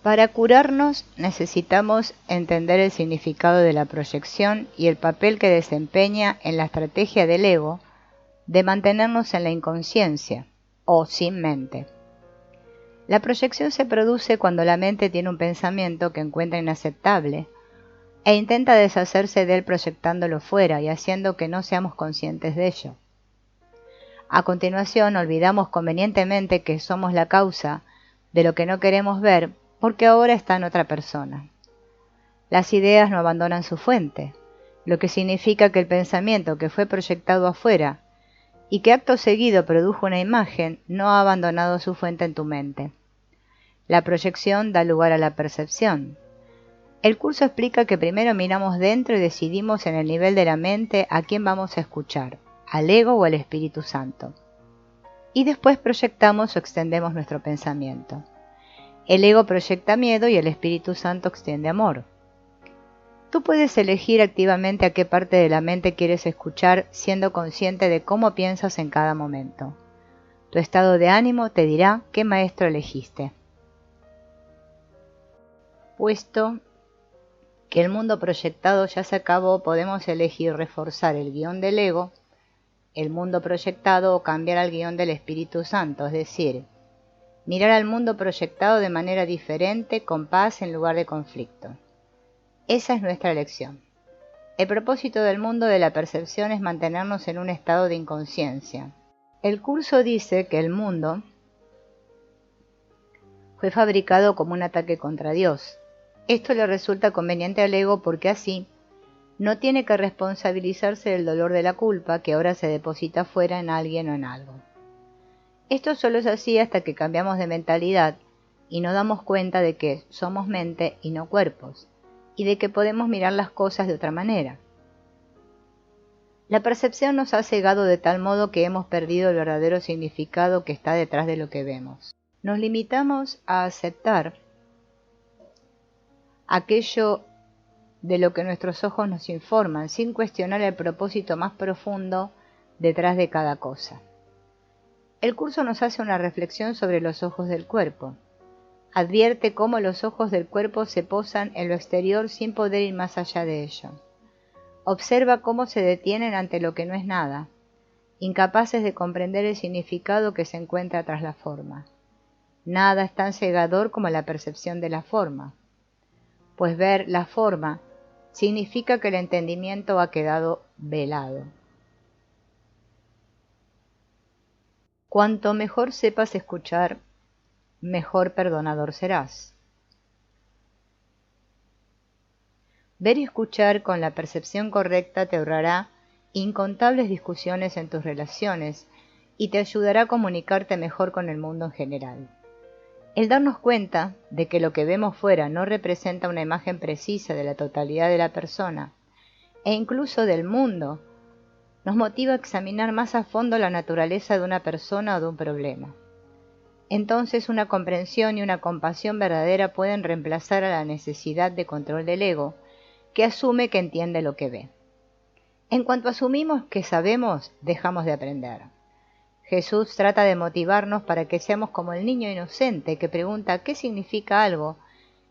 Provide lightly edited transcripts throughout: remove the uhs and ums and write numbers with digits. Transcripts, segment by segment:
Para curarnos necesitamos entender el significado de la proyección y el papel que desempeña en la estrategia del ego de mantenernos en la inconsciencia o sin mente. La proyección se produce cuando la mente tiene un pensamiento que encuentra inaceptable e intenta deshacerse de él proyectándolo fuera y haciendo que no seamos conscientes de ello. A continuación, olvidamos convenientemente que somos la causa de lo que no queremos ver porque ahora está en otra persona. Las ideas no abandonan su fuente, lo que significa que el pensamiento que fue proyectado afuera y que acto seguido produjo una imagen no ha abandonado su fuente en tu mente. La proyección da lugar a la percepción. El curso explica que primero miramos dentro y decidimos en el nivel de la mente a quién vamos a escuchar, al ego o al Espíritu Santo. Y después proyectamos o extendemos nuestro pensamiento. El ego proyecta miedo y el Espíritu Santo extiende amor. Tú puedes elegir activamente a qué parte de la mente quieres escuchar siendo consciente de cómo piensas en cada momento. Tu estado de ánimo te dirá qué maestro elegiste. Puesto que el mundo proyectado ya se acabó, podemos elegir reforzar el guión del ego, el mundo proyectado o cambiar al guión del Espíritu Santo, es decir, mirar al mundo proyectado de manera diferente, con paz en lugar de conflicto. Esa es nuestra elección. El propósito del mundo de la percepción es mantenernos en un estado de inconsciencia. El curso dice que el mundo fue fabricado como un ataque contra Dios. Esto le resulta conveniente al ego porque así no tiene que responsabilizarse del dolor de la culpa que ahora se deposita fuera en alguien o en algo. Esto solo es así hasta que cambiamos de mentalidad y nos damos cuenta de que somos mente y no cuerpos, y de que podemos mirar las cosas de otra manera. La percepción nos ha cegado de tal modo que hemos perdido el verdadero significado que está detrás de lo que vemos. Nos limitamos a aceptar aquello de lo que nuestros ojos nos informan, sin cuestionar el propósito más profundo detrás de cada cosa. El curso nos hace una reflexión sobre los ojos del cuerpo. Advierte cómo los ojos del cuerpo se posan en lo exterior sin poder ir más allá de ello. Observa cómo se detienen ante lo que no es nada, incapaces de comprender el significado que se encuentra tras la forma. Nada es tan cegador como la percepción de la forma, pues ver la forma significa que el entendimiento ha quedado velado. Cuanto mejor sepas escuchar, mejor perdonador serás. Ver y escuchar con la percepción correcta te ahorrará incontables discusiones en tus relaciones y te ayudará a comunicarte mejor con el mundo en general. El darnos cuenta de que lo que vemos fuera no representa una imagen precisa de la totalidad de la persona e incluso del mundo, nos motiva a examinar más a fondo la naturaleza de una persona o de un problema. Entonces una comprensión y una compasión verdadera pueden reemplazar a la necesidad de control del ego, que asume que entiende lo que ve. En cuanto asumimos que sabemos, dejamos de aprender. Jesús trata de motivarnos para que seamos como el niño inocente que pregunta qué significa algo,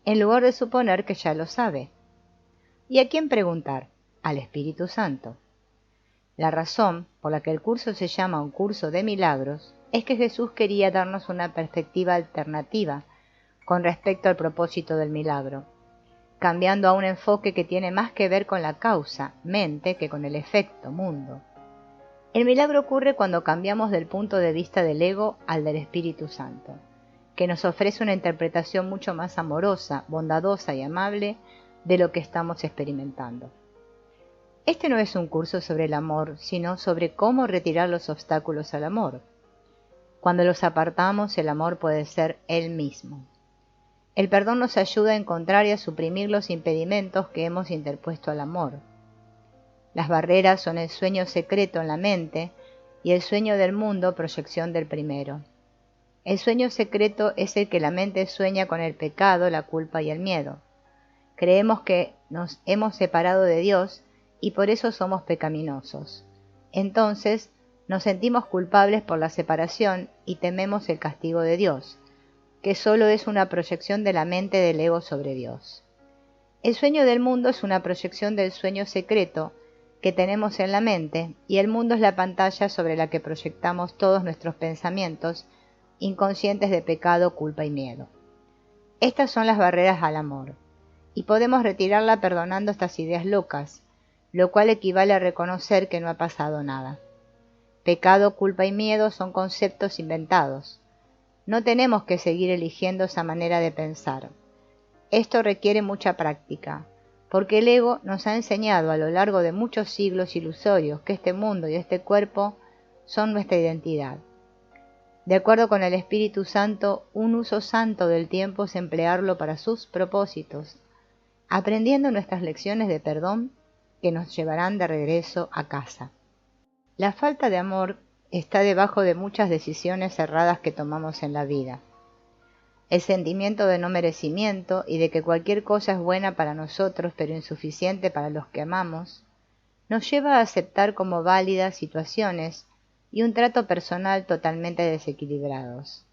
en lugar de suponer que ya lo sabe. ¿Y a quién preguntar? Al Espíritu Santo. La razón por la que el curso se llama un curso de milagros es que Jesús quería darnos una perspectiva alternativa con respecto al propósito del milagro, cambiando a un enfoque que tiene más que ver con la causa, mente, que con el efecto, mundo. El milagro ocurre cuando cambiamos del punto de vista del ego al del Espíritu Santo, que nos ofrece una interpretación mucho más amorosa, bondadosa y amable de lo que estamos experimentando. Este no es un curso sobre el amor, sino sobre cómo retirar los obstáculos al amor. Cuando los apartamos, el amor puede ser él mismo. El perdón nos ayuda a encontrar y a suprimir los impedimentos que hemos interpuesto al amor. Las barreras son el sueño secreto en la mente y el sueño del mundo, proyección del primero. El sueño secreto es el que la mente sueña con el pecado, la culpa y el miedo. Creemos que nos hemos separado de Dios y por eso somos pecaminosos. Entonces nos sentimos culpables por la separación y tememos el castigo de Dios. que solo es una proyección de la mente del ego sobre Dios. El sueño del mundo es una proyección del sueño secreto que tenemos en la mente, y el mundo es la pantalla sobre la que proyectamos todos nuestros pensamientos inconscientes de pecado, culpa y miedo. Estas son las barreras al amor, y podemos retirarla perdonando estas ideas locas, lo cual equivale a reconocer que no ha pasado nada. Pecado, culpa y miedo son conceptos inventados. No tenemos que seguir eligiendo esa manera de pensar. Esto requiere mucha práctica, porque el ego nos ha enseñado a lo largo de muchos siglos ilusorios que este mundo y este cuerpo son nuestra identidad. De acuerdo con el Espíritu Santo, un uso santo del tiempo es emplearlo para sus propósitos, aprendiendo nuestras lecciones de perdón que nos llevarán de regreso a casa. La falta de amor está debajo de muchas decisiones erradas que tomamos en la vida. El sentimiento de no merecimiento y de que cualquier cosa es buena para nosotros pero insuficiente para los que amamos, nos lleva a aceptar como válidas situaciones y un trato personal totalmente desequilibrados.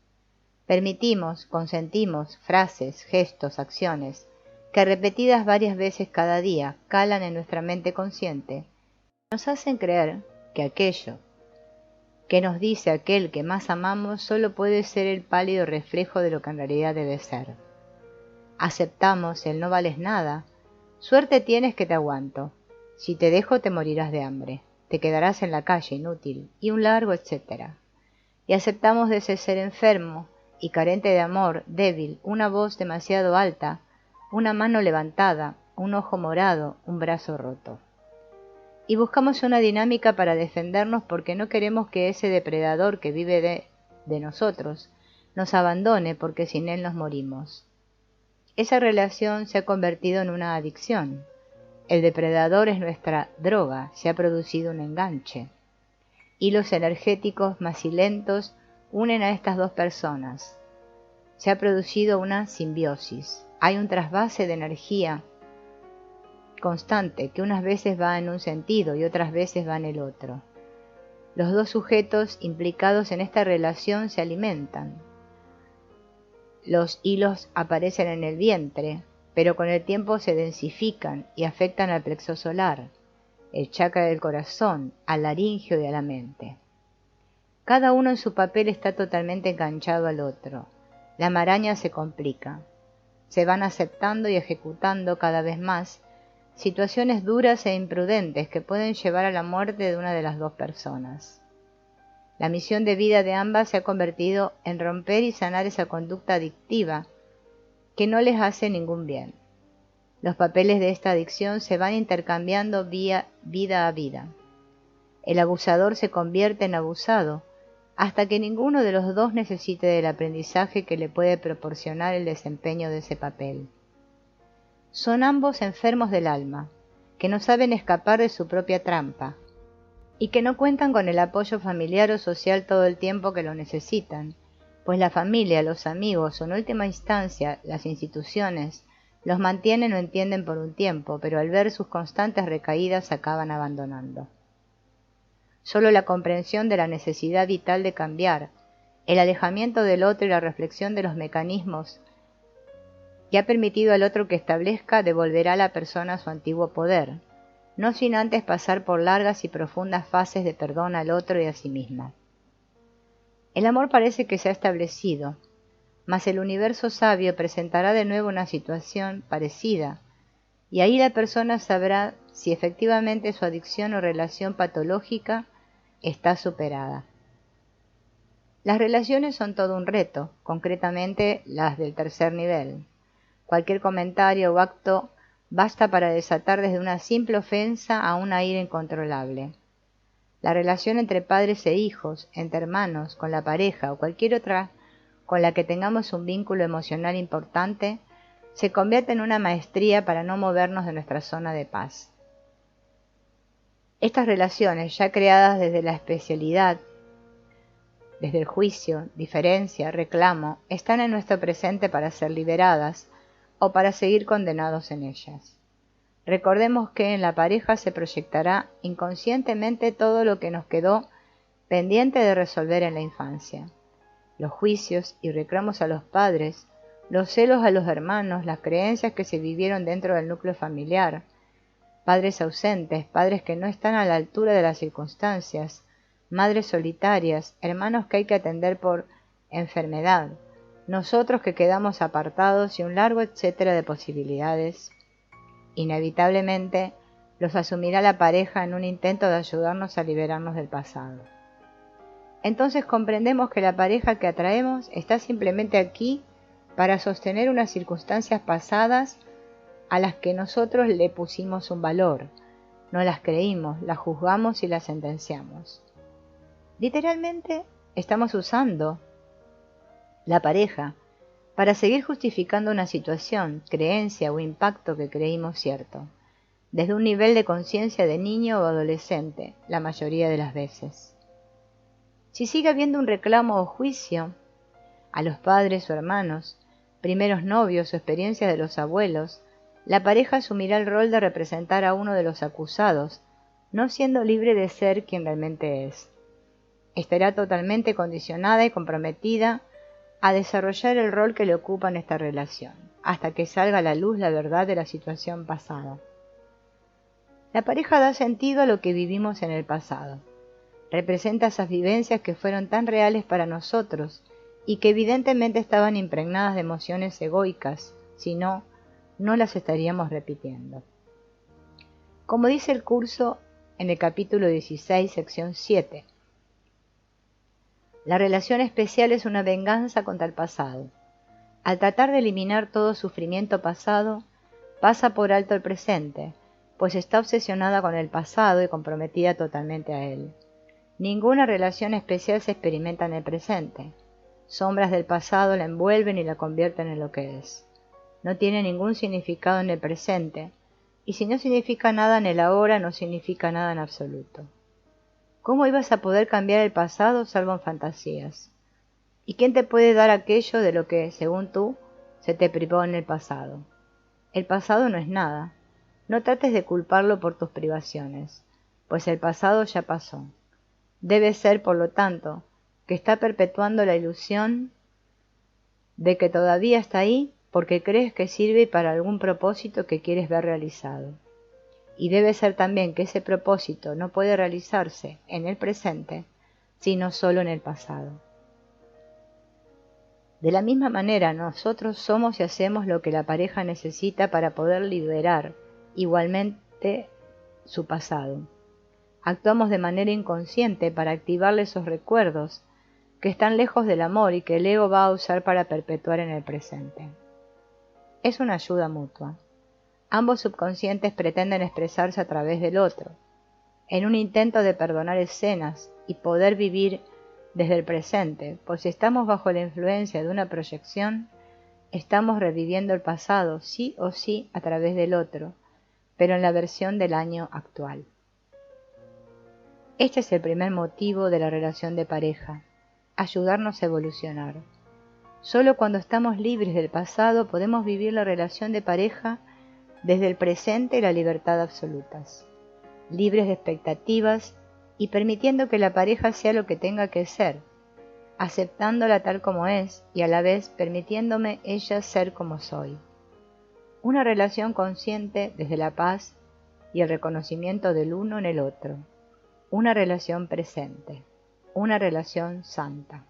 Permitimos, consentimos frases, gestos, acciones, que repetidas varias veces cada día calan en nuestra mente consciente, nos hacen creer que aquello que nos dice aquel que más amamos solo puede ser el pálido reflejo de lo que en realidad debe ser. Aceptamos el no vales nada, suerte tienes que te aguanto, si te dejo te morirás de hambre, te quedarás en la calle inútil, y un largo etcétera. Y aceptamos de ese ser enfermo y carente de amor, débil, una voz demasiado alta, una mano levantada, un ojo morado, un brazo roto. Y buscamos una dinámica para defendernos porque no queremos que ese depredador que vive de nosotros nos abandone porque sin él nos morimos. Esa relación se ha convertido en una adicción. El depredador es nuestra droga, se ha producido un enganche. Hilos energéticos macilentos unen a estas dos personas. Se ha producido una simbiosis. Hay un trasvase de energía constante que unas veces va en un sentido y otras veces va en el otro. Los dos sujetos implicados en esta relación se alimentan. Los hilos aparecen en el vientre, pero con el tiempo se densifican y afectan al plexo solar, el chakra del corazón, al laringio y a la mente. Cada uno en su papel está totalmente enganchado al otro. La maraña se complica. Se van aceptando y ejecutando cada vez más situaciones duras e imprudentes que pueden llevar a la muerte de una de las dos personas. La misión de vida de ambas se ha convertido en romper y sanar esa conducta adictiva que no les hace ningún bien. Los papeles de esta adicción se van intercambiando vida a vida. El abusador se convierte en abusado hasta que ninguno de los dos necesite del aprendizaje que le puede proporcionar el desempeño de ese papel. Son ambos enfermos del alma, que no saben escapar de su propia trampa, y que no cuentan con el apoyo familiar o social todo el tiempo que lo necesitan, pues la familia, los amigos o en última instancia las instituciones los mantienen o entienden por un tiempo, pero al ver sus constantes recaídas acaban abandonando. Solo la comprensión de la necesidad vital de cambiar, el alejamiento del otro y la reflexión de los mecanismos que ha permitido al otro que establezca devolverá a la persona su antiguo poder, no sin antes pasar por largas y profundas fases de perdón al otro y a sí misma. El amor parece que se ha establecido, mas el universo sabio presentará de nuevo una situación parecida, y ahí la persona sabrá si efectivamente su adicción o relación patológica está superada. Las relaciones son todo un reto, concretamente las del tercer nivel. Cualquier comentario o acto basta para desatar desde una simple ofensa a una ira incontrolable. La relación entre padres e hijos, entre hermanos, con la pareja o cualquier otra con la que tengamos un vínculo emocional importante, se convierte en una maestría para no movernos de nuestra zona de paz. Estas relaciones, ya creadas desde la especialidad, desde el juicio, diferencia, reclamo, están en nuestro presente para ser liberadas o para seguir condenados en ellas. Recordemos que en la pareja se proyectará inconscientemente todo lo que nos quedó pendiente de resolver en la infancia. los juicios y reclamos a los padres, los celos a los hermanos, las creencias que se vivieron dentro del núcleo familiar, padres ausentes, padres que no están a la altura de las circunstancias, madres solitarias, hermanos que hay que atender por enfermedad, nosotros que quedamos apartados y un largo etcétera de posibilidades. Inevitablemente los asumirá la pareja en un intento de ayudarnos a liberarnos del pasado. Entonces comprendemos que la pareja que atraemos está simplemente aquí para sostener unas circunstancias pasadas a las que nosotros le pusimos un valor, no las creímos, las juzgamos y las sentenciamos. Literalmente estamos usando la pareja para seguir justificando una situación, creencia o impacto que creímos cierto, desde un nivel de conciencia de niño o adolescente, la mayoría de las veces. Si sigue habiendo un reclamo o juicio a los padres o hermanos, primeros novios o experiencias de los abuelos, la pareja asumirá el rol de representar a uno de los acusados, no siendo libre de ser quien realmente es. Estará totalmente condicionada y comprometida a desarrollar el rol que le ocupa en esta relación, hasta que salga a la luz la verdad de la situación pasada. La pareja da sentido a lo que vivimos en el pasado. Representa esas vivencias que fueron tan reales para nosotros y que evidentemente estaban impregnadas de emociones egoicas, si no, no las estaríamos repitiendo. Como dice el curso en el capítulo 16, sección 7, la relación especial es una venganza contra el pasado. Al tratar de eliminar todo sufrimiento pasado, pasa por alto el presente, pues está obsesionada con el pasado y comprometida totalmente a él. Ninguna relación especial se experimenta en el presente. Sombras del pasado la envuelven y la convierten en lo que es. No tiene ningún significado en el presente, y si no significa nada en el ahora, no significa nada en absoluto. ¿Cómo ibas a poder cambiar el pasado salvo en fantasías? ¿Y quién te puede dar aquello de lo que, según tú, se te privó en el pasado? El pasado no es nada. No trates de culparlo por tus privaciones, pues el pasado ya pasó. Debe ser, por lo tanto, que está perpetuando la ilusión de que todavía está ahí porque crees que sirve para algún propósito que quieres ver realizado. Y debe ser también que ese propósito no puede realizarse en el presente, sino solo en el pasado. De la misma manera, nosotros somos y hacemos lo que la pareja necesita para poder liberar igualmente su pasado. Actuamos de manera inconsciente para activarle esos recuerdos que están lejos del amor y que el ego va a usar para perpetuar en el presente. Es una ayuda mutua. Ambos subconscientes pretenden expresarse a través del otro, en un intento de perdonar escenas y poder vivir desde el presente, pues si estamos bajo la influencia de una proyección, estamos reviviendo el pasado sí o sí a través del otro, pero en la versión del año actual. Este es el primer motivo de la relación de pareja, ayudarnos a evolucionar. Solo cuando estamos libres del pasado podemos vivir la relación de pareja desde el presente y la libertad absolutas, libres de expectativas y permitiendo que la pareja sea lo que tenga que ser, aceptándola tal como es y a la vez permitiéndome ella ser como soy. Una relación consciente desde la paz y el reconocimiento del uno en el otro. Una relación presente, una relación santa.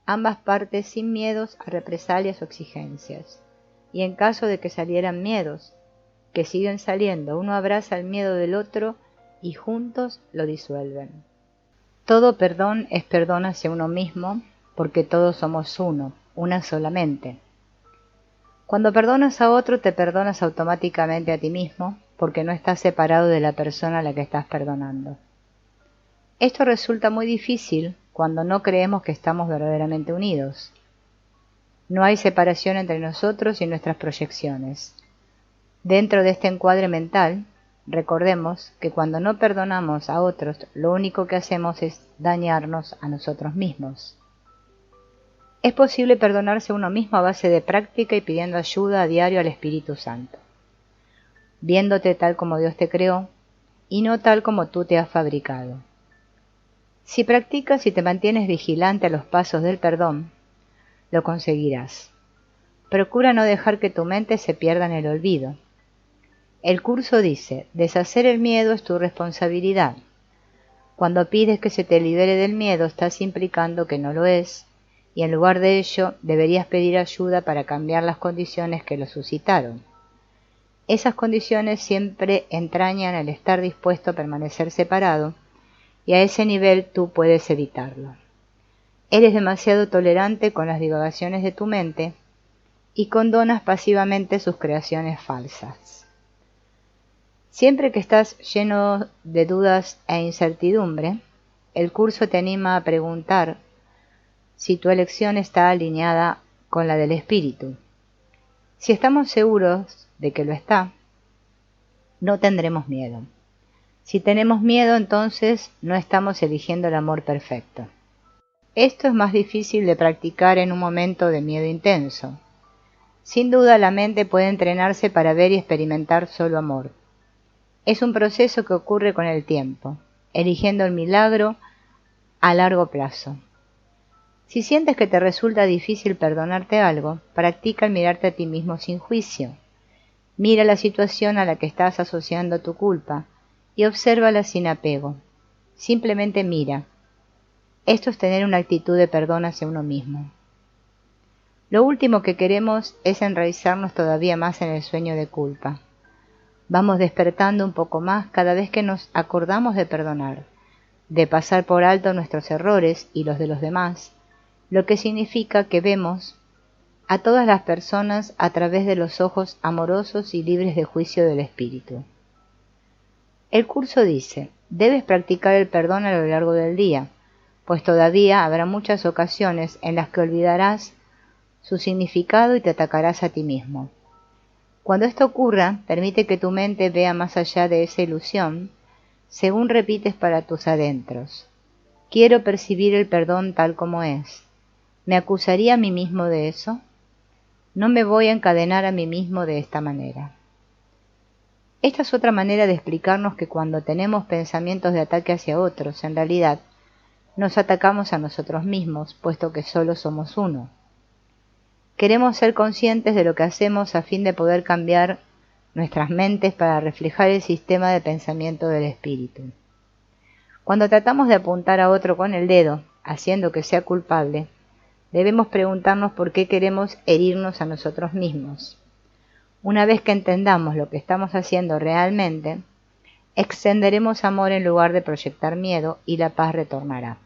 Ambas partes sin miedos a represalias o exigencias. Y en caso de que salieran miedos, que siguen saliendo, uno abraza el miedo del otro y juntos lo disuelven. Todo perdón es perdón hacia uno mismo, porque todos somos uno, una solamente. Cuando perdonas a otro, te perdonas automáticamente a ti mismo, porque no estás separado de la persona a la que estás perdonando. Esto resulta muy difícil cuando no creemos que estamos verdaderamente unidos. No hay separación entre nosotros y nuestras proyecciones. Dentro de este encuadre mental, recordemos que cuando no perdonamos a otros, lo único que hacemos es dañarnos a nosotros mismos. Es posible perdonarse a uno mismo a base de práctica y pidiendo ayuda a diario al Espíritu Santo, viéndote tal como Dios te creó y no tal como tú te has fabricado. Si practicas y te mantienes vigilante a los pasos del perdón, lo conseguirás. Procura no dejar que tu mente se pierda en el olvido. El curso dice, deshacer el miedo es tu responsabilidad. Cuando pides que se te libere del miedo, estás implicando que no lo es, y en lugar de ello, deberías pedir ayuda para cambiar las condiciones que lo suscitaron. Esas condiciones siempre entrañan el estar dispuesto a permanecer separado, y a ese nivel tú puedes evitarlo. Eres demasiado tolerante con las divagaciones de tu mente y condonas pasivamente sus creaciones falsas. Siempre que estás lleno de dudas e incertidumbre, el curso te anima a preguntar si tu elección está alineada con la del espíritu. Si estamos seguros de que lo está, no tendremos miedo. Si tenemos miedo, entonces no estamos eligiendo el amor perfecto. Esto es más difícil de practicar en un momento de miedo intenso. Sin duda, la mente puede entrenarse para ver y experimentar solo amor. Es un proceso que ocurre con el tiempo, eligiendo el milagro a largo plazo. Si sientes que te resulta difícil perdonarte algo, practica el mirarte a ti mismo sin juicio. Mira la situación a la que estás asociando tu culpa y obsérvala sin apego. Simplemente mira. Esto es tener una actitud de perdón hacia uno mismo. Lo último que queremos es enraizarnos todavía más en el sueño de culpa. Vamos despertando un poco más cada vez que nos acordamos de perdonar, de pasar por alto nuestros errores y los de los demás, lo que significa que vemos a todas las personas a través de los ojos amorosos y libres de juicio del espíritu. El curso dice, debes practicar el perdón a lo largo del día, pues todavía habrá muchas ocasiones en las que olvidarás su significado y te atacarás a ti mismo. Cuando esto ocurra, permite que tu mente vea más allá de esa ilusión, según repites para tus adentros. Quiero percibir el perdón tal como es. ¿Me acusaría a mí mismo de eso? No me voy a encadenar a mí mismo de esta manera. Esta es otra manera de explicarnos que cuando tenemos pensamientos de ataque hacia otros, en realidad, nos atacamos a nosotros mismos, puesto que solo somos uno. Queremos ser conscientes de lo que hacemos a fin de poder cambiar nuestras mentes para reflejar el sistema de pensamiento del espíritu. Cuando tratamos de apuntar a otro con el dedo, haciendo que sea culpable, debemos preguntarnos por qué queremos herirnos a nosotros mismos. Una vez que entendamos lo que estamos haciendo realmente, extenderemos amor en lugar de proyectar miedo y la paz retornará.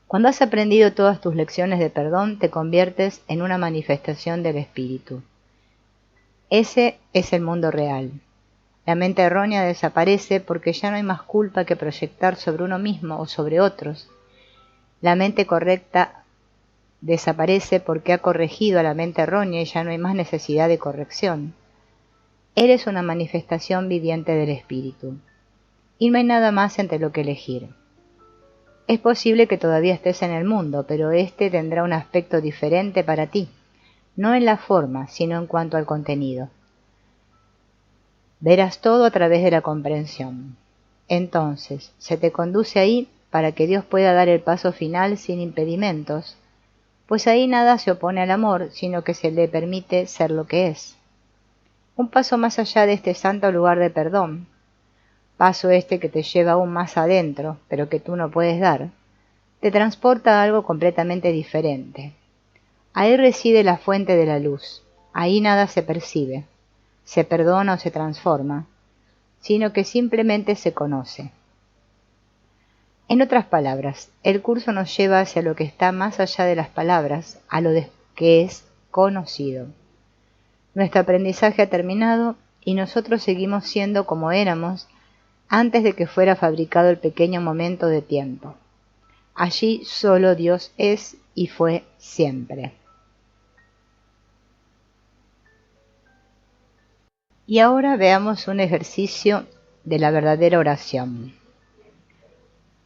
Cuando has aprendido todas tus lecciones de perdón, te conviertes en una manifestación del espíritu. Ese es el mundo real. La mente errónea desaparece porque ya no hay más culpa que proyectar sobre uno mismo o sobre otros. La mente correcta desaparece porque ha corregido a la mente errónea y ya no hay más necesidad de corrección. Eres una manifestación viviente del espíritu. Y no hay nada más entre lo que elegir. Es posible que todavía estés en el mundo, pero este tendrá un aspecto diferente para ti, no en la forma, sino en cuanto al contenido. Verás todo a través de la comprensión. Entonces, se te conduce ahí para que Dios pueda dar el paso final sin impedimentos, pues ahí nada se opone al amor, sino que se le permite ser lo que es. Un paso más allá de este santo lugar de perdón, paso este que te lleva aún más adentro, pero que tú no puedes dar, te transporta a algo completamente diferente. Ahí reside la fuente de la luz, ahí nada se percibe, se perdona o se transforma, sino que simplemente se conoce. En otras palabras, el curso nos lleva hacia lo que está más allá de las palabras, a lo que es conocido. Nuestro aprendizaje ha terminado y nosotros seguimos siendo como éramos antes de que fuera fabricado el pequeño momento de tiempo. Allí solo Dios es y fue siempre. Y ahora veamos un ejercicio de la verdadera oración.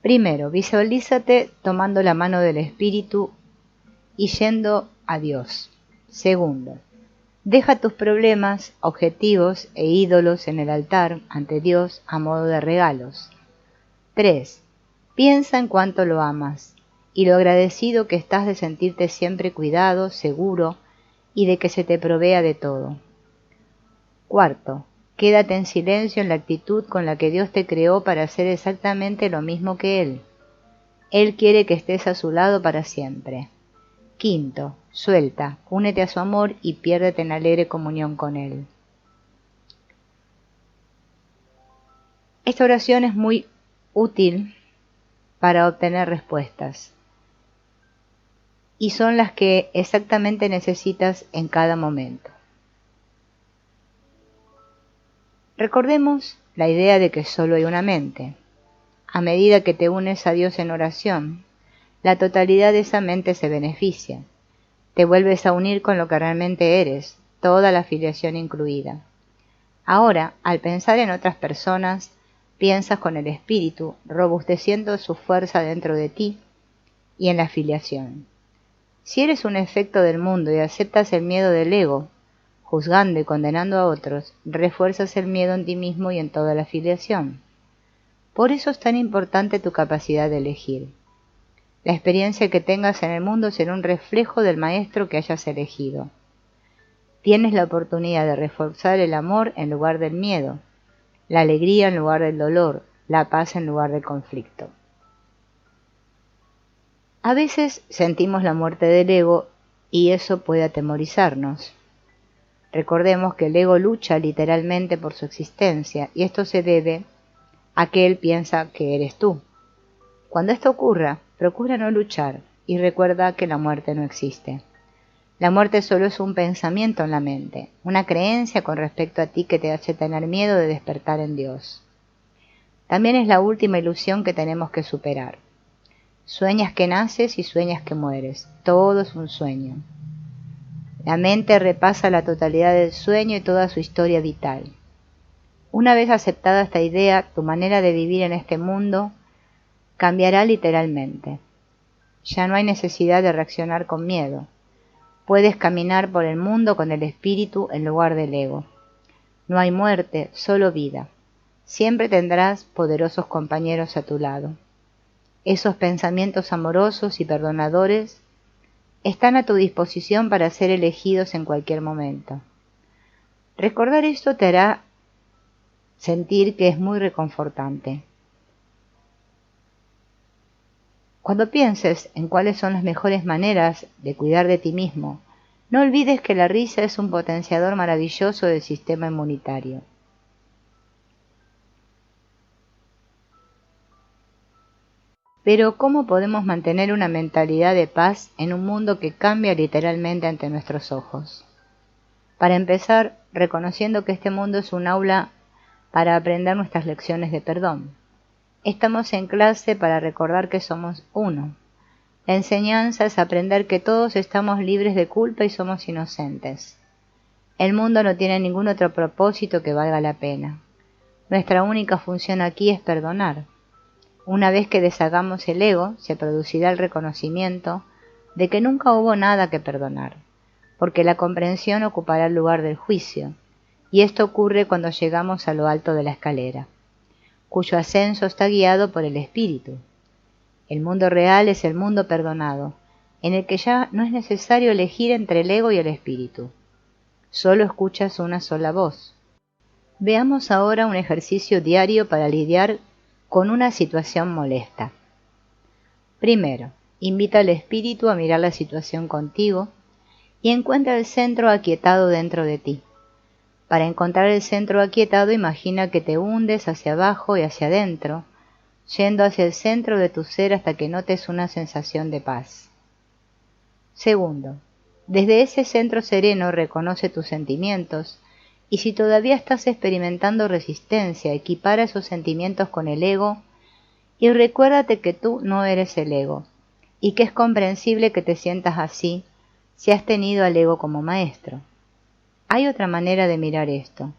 Primero, visualízate tomando la mano del Espíritu y yendo a Dios. Segundo, deja tus problemas, objetivos e ídolos en el altar ante Dios a modo de regalos. 3. Piensa en cuánto lo amas y lo agradecido que estás de sentirte siempre cuidado, seguro y de que se te provea de todo. Cuarto, quédate en silencio en la actitud con la que Dios te creó para hacer exactamente lo mismo que Él. Él quiere que estés a su lado para siempre. Quinto, suelta, únete a su amor y piérdete en alegre comunión con Él. Esta oración es muy útil para obtener respuestas y son las que exactamente necesitas en cada momento. Recordemos la idea de que solo hay una mente. A medida que te unes a Dios en oración, la totalidad de esa mente se beneficia. Te vuelves a unir con lo que realmente eres, toda la filiación incluida. Ahora, al pensar en otras personas, piensas con el espíritu, robusteciendo su fuerza dentro de ti y en la filiación. Si eres un efecto del mundo y aceptas el miedo del ego, juzgando y condenando a otros, refuerzas el miedo en ti mismo y en toda la filiación. Por eso es tan importante tu capacidad de elegir. La experiencia que tengas en el mundo será un reflejo del maestro que hayas elegido. Tienes la oportunidad de reforzar el amor en lugar del miedo, la alegría en lugar del dolor, la paz en lugar del conflicto. A veces sentimos la muerte del ego y eso puede atemorizarnos. Recordemos que el ego lucha literalmente por su existencia y esto se debe a que él piensa que eres tú. Cuando esto ocurra, procura no luchar y recuerda que la muerte no existe. La muerte solo es un pensamiento en la mente, una creencia con respecto a ti que te hace tener miedo de despertar en Dios. También es la última ilusión que tenemos que superar. Sueñas que naces y sueñas que mueres. Todo es un sueño. La mente repasa la totalidad del sueño y toda su historia vital. Una vez aceptada esta idea, tu manera de vivir en este mundo cambiará literalmente. Ya no hay necesidad de reaccionar con miedo. Puedes caminar por el mundo con el espíritu en lugar del ego. No hay muerte, solo vida. Siempre tendrás poderosos compañeros a tu lado. Esos pensamientos amorosos y perdonadores están a tu disposición para ser elegidos en cualquier momento. Recordar esto te hará sentir que es muy reconfortante. Cuando pienses en cuáles son las mejores maneras de cuidar de ti mismo, no olvides que la risa es un potenciador maravilloso del sistema inmunitario. Pero ¿cómo podemos mantener una mentalidad de paz en un mundo que cambia literalmente ante nuestros ojos? Para empezar, reconociendo que este mundo es un aula para aprender nuestras lecciones de perdón. Estamos en clase para recordar que somos uno. La enseñanza es aprender que todos estamos libres de culpa y somos inocentes. El mundo no tiene ningún otro propósito que valga la pena. Nuestra única función aquí es perdonar. Una vez que deshagamos el ego, se producirá el reconocimiento de que nunca hubo nada que perdonar, porque la comprensión ocupará el lugar del juicio, y esto ocurre cuando llegamos a lo alto de la escalera, cuyo ascenso está guiado por el espíritu. El mundo real es el mundo perdonado, en el que ya no es necesario elegir entre el ego y el espíritu. Solo escuchas una sola voz. Veamos ahora un ejercicio diario para lidiar con una situación molesta. Primero, invita al espíritu a mirar la situación contigo y encuentra el centro aquietado dentro de ti. Para encontrar el centro aquietado, imagina que te hundes hacia abajo y hacia adentro, yendo hacia el centro de tu ser hasta que notes una sensación de paz. Segundo, desde ese centro sereno reconoce tus sentimientos y si todavía estás experimentando resistencia, equipara esos sentimientos con el ego y recuérdate que tú no eres el ego y que es comprensible que te sientas así si has tenido al ego como maestro. Hay otra manera de mirar esto.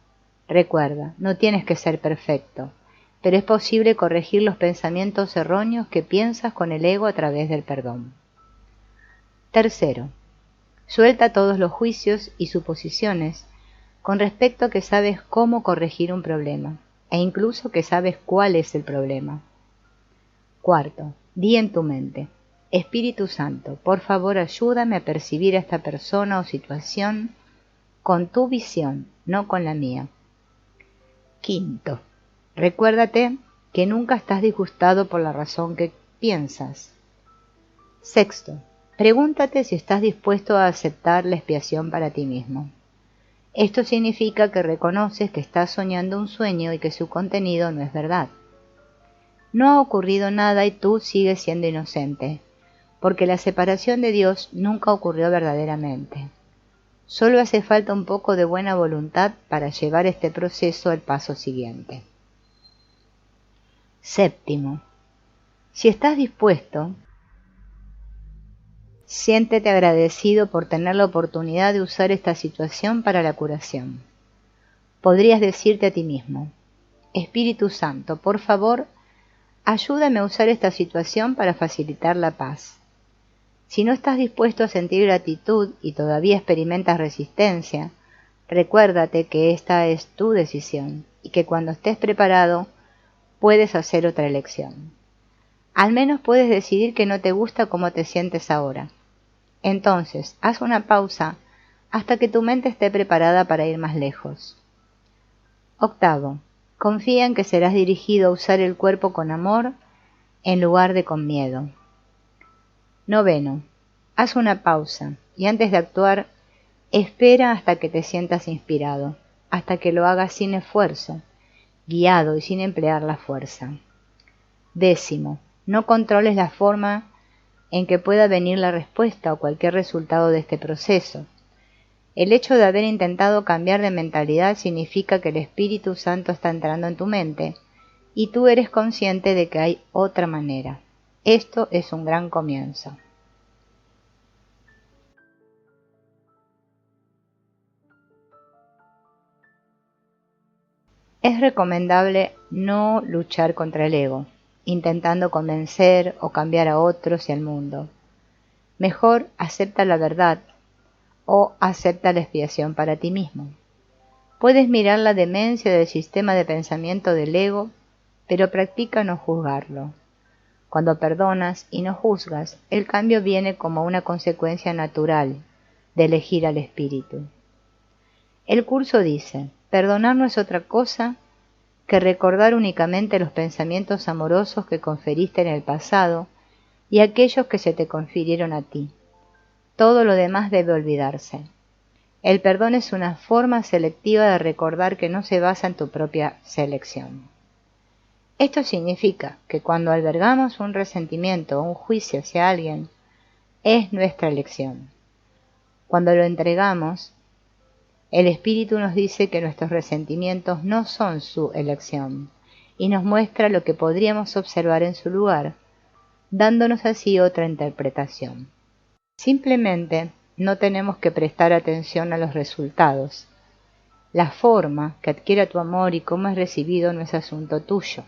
Recuerda, no tienes que ser perfecto, pero es posible corregir los pensamientos erróneos que piensas con el ego a través del perdón. Tercero, suelta todos los juicios y suposiciones con respecto a que sabes cómo corregir un problema, e incluso que sabes cuál es el problema. Cuarto, di en tu mente: Espíritu Santo, por favor ayúdame a percibir a esta persona o situación con tu visión, no con la mía. Quinto, recuérdate que nunca estás disgustado por la razón que piensas. Sexto, pregúntate si estás dispuesto a aceptar la expiación para ti mismo. Esto significa que reconoces que estás soñando un sueño y que su contenido no es verdad. No ha ocurrido nada y tú sigues siendo inocente, porque la separación de Dios nunca ocurrió verdaderamente. Solo hace falta un poco de buena voluntad para llevar este proceso al paso siguiente. Séptimo, si estás dispuesto, siéntete agradecido por tener la oportunidad de usar esta situación para la curación. Podrías decirte a ti mismo: Espíritu Santo, por favor, ayúdame a usar esta situación para facilitar la paz. Si no estás dispuesto a sentir gratitud y todavía experimentas resistencia, recuérdate que esta es tu decisión y que cuando estés preparado puedes hacer otra elección. Al menos puedes decidir que no te gusta cómo te sientes ahora. Entonces, haz una pausa hasta que tu mente esté preparada para ir más lejos. Octavo, confía en que serás dirigido a usar el cuerpo con amor en lugar de con miedo. Noveno, haz una pausa y antes de actuar, espera hasta que te sientas inspirado, hasta que lo hagas sin esfuerzo, guiado y sin emplear la fuerza. Décimo, no controles la forma en que pueda venir la respuesta o cualquier resultado de este proceso. El hecho de haber intentado cambiar de mentalidad significa que el Espíritu Santo está entrando en tu mente y tú eres consciente de que hay otra manera. Esto es un gran comienzo. Es recomendable no luchar contra el ego, intentando convencer o cambiar a otros y al mundo. Mejor acepta la verdad o acepta la expiación para ti mismo. Puedes mirar la demencia del sistema de pensamiento del ego, pero practica no juzgarlo. Cuando perdonas y no juzgas, el cambio viene como una consecuencia natural de elegir al espíritu. El curso dice: perdonar no es otra cosa que recordar únicamente los pensamientos amorosos que conferiste en el pasado y aquellos que se te confirieron a ti. Todo lo demás debe olvidarse. El perdón es una forma selectiva de recordar que no se basa en tu propia selección. Esto significa que cuando albergamos un resentimiento o un juicio hacia alguien, es nuestra elección. Cuando lo entregamos, el Espíritu nos dice que nuestros resentimientos no son su elección y nos muestra lo que podríamos observar en su lugar, dándonos así otra interpretación. Simplemente no tenemos que prestar atención a los resultados. La forma que adquiera tu amor y cómo es recibido no es asunto tuyo.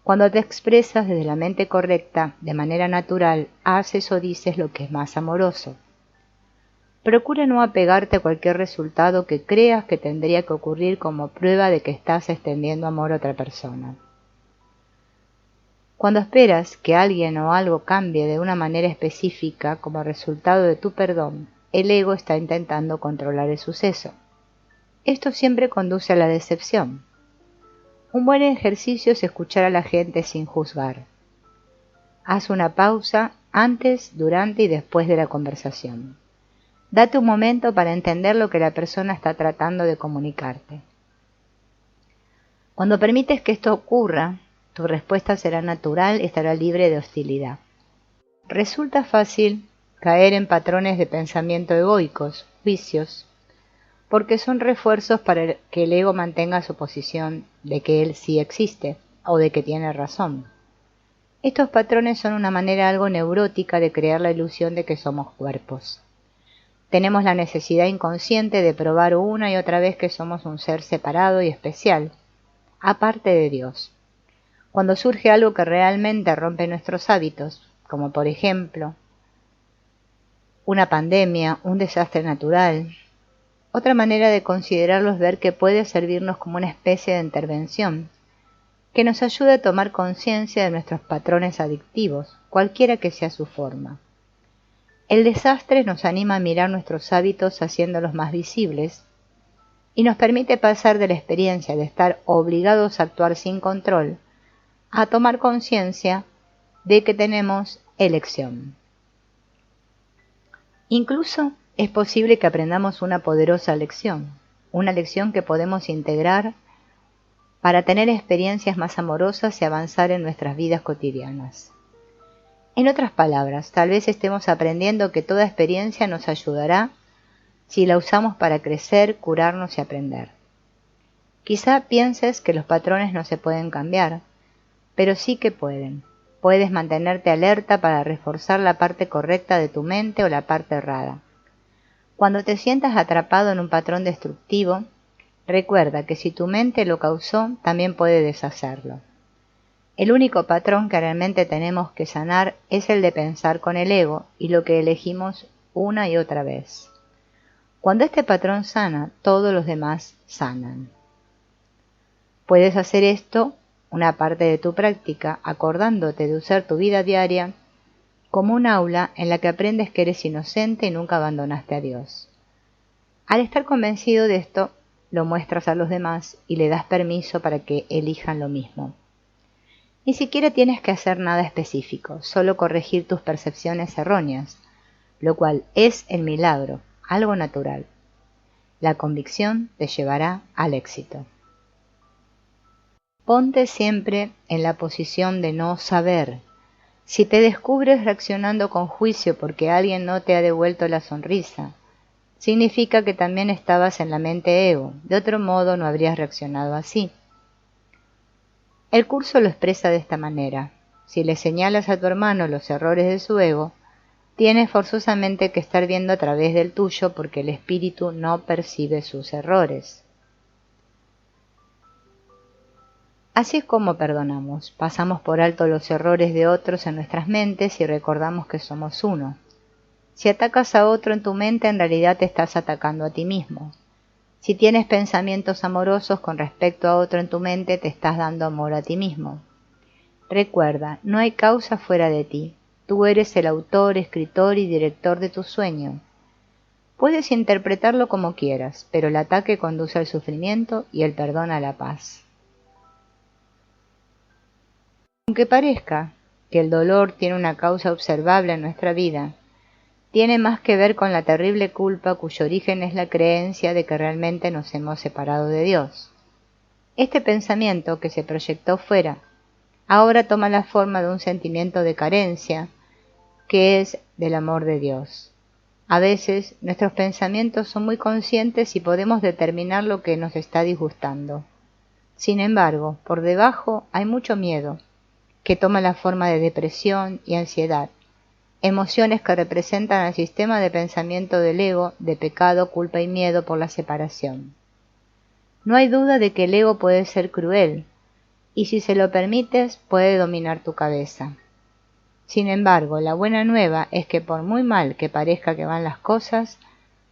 Cuando te expresas desde la mente correcta, de manera natural, haces o dices lo que es más amoroso. Procura no apegarte a cualquier resultado que creas que tendría que ocurrir como prueba de que estás extendiendo amor a otra persona. Cuando esperas que alguien o algo cambie de una manera específica como resultado de tu perdón, el ego está intentando controlar el suceso. Esto siempre conduce a la decepción. Un buen ejercicio es escuchar a la gente sin juzgar. Haz una pausa antes, durante y después de la conversación. Date un momento para entender lo que la persona está tratando de comunicarte. Cuando permites que esto ocurra, tu respuesta será natural y estará libre de hostilidad. Resulta fácil caer en patrones de pensamiento egoicos, juicios, porque son refuerzos para que el ego mantenga su posición de que él sí existe o de que tiene razón. Estos patrones son una manera algo neurótica de crear la ilusión de que somos cuerpos. Tenemos la necesidad inconsciente de probar una y otra vez que somos un ser separado y especial, aparte de Dios. Cuando surge algo que realmente rompe nuestros hábitos, como por ejemplo una pandemia, un desastre natural, otra manera de considerarlo es ver que puede servirnos como una especie de intervención, que nos ayude a tomar conciencia de nuestros patrones adictivos, cualquiera que sea su forma. El desastre nos anima a mirar nuestros hábitos haciéndolos más visibles y nos permite pasar de la experiencia de estar obligados a actuar sin control a tomar conciencia de que tenemos elección. Incluso es posible que aprendamos una poderosa lección, una lección que podemos integrar para tener experiencias más amorosas y avanzar en nuestras vidas cotidianas. En otras palabras, tal vez estemos aprendiendo que toda experiencia nos ayudará si la usamos para crecer, curarnos y aprender. Quizá pienses que los patrones no se pueden cambiar, pero sí que pueden. Puedes mantenerte alerta para reforzar la parte correcta de tu mente o la parte errada. Cuando te sientas atrapado en un patrón destructivo, recuerda que si tu mente lo causó, también puede deshacerlo. El único patrón que realmente tenemos que sanar es el de pensar con el ego y lo que elegimos una y otra vez. Cuando este patrón sana, todos los demás sanan. Puedes hacer esto, una parte de tu práctica, acordándote de usar tu vida diaria como un aula en la que aprendes que eres inocente y nunca abandonaste a Dios. Al estar convencido de esto, lo muestras a los demás y le das permiso para que elijan lo mismo. Ni siquiera tienes que hacer nada específico, solo corregir tus percepciones erróneas, lo cual es el milagro, algo natural. La convicción te llevará al éxito. Ponte siempre en la posición de no saber. Si te descubres reaccionando con juicio porque alguien no te ha devuelto la sonrisa, significa que también estabas en la mente ego, de otro modo no habrías reaccionado así. El curso lo expresa de esta manera: si le señalas a tu hermano los errores de su ego, tienes forzosamente que estar viendo a través del tuyo porque el espíritu no percibe sus errores. Así es como perdonamos, pasamos por alto los errores de otros en nuestras mentes y recordamos que somos uno. Si atacas a otro en tu mente, en realidad te estás atacando a ti mismo. Si tienes pensamientos amorosos con respecto a otro en tu mente, te estás dando amor a ti mismo. Recuerda, no hay causa fuera de ti. Tú eres el autor, escritor y director de tu sueño. Puedes interpretarlo como quieras, pero el ataque conduce al sufrimiento y el perdón a la paz. Aunque parezca que el dolor tiene una causa observable en nuestra vida, tiene más que ver con la terrible culpa cuyo origen es la creencia de que realmente nos hemos separado de Dios. Este pensamiento que se proyectó fuera, ahora toma la forma de un sentimiento de carencia, que es del amor de Dios. A veces nuestros pensamientos son muy conscientes y podemos determinar lo que nos está disgustando. Sin embargo, por debajo hay mucho miedo, que toma la forma de depresión y ansiedad, emociones que representan al sistema de pensamiento del ego de pecado, culpa y miedo por la separación. No hay duda de que el ego puede ser cruel, y si se lo permites puede dominar tu cabeza. Sin embargo, la buena nueva es que por muy mal que parezca que van las cosas,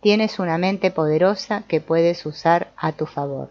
tienes una mente poderosa que puedes usar a tu favor.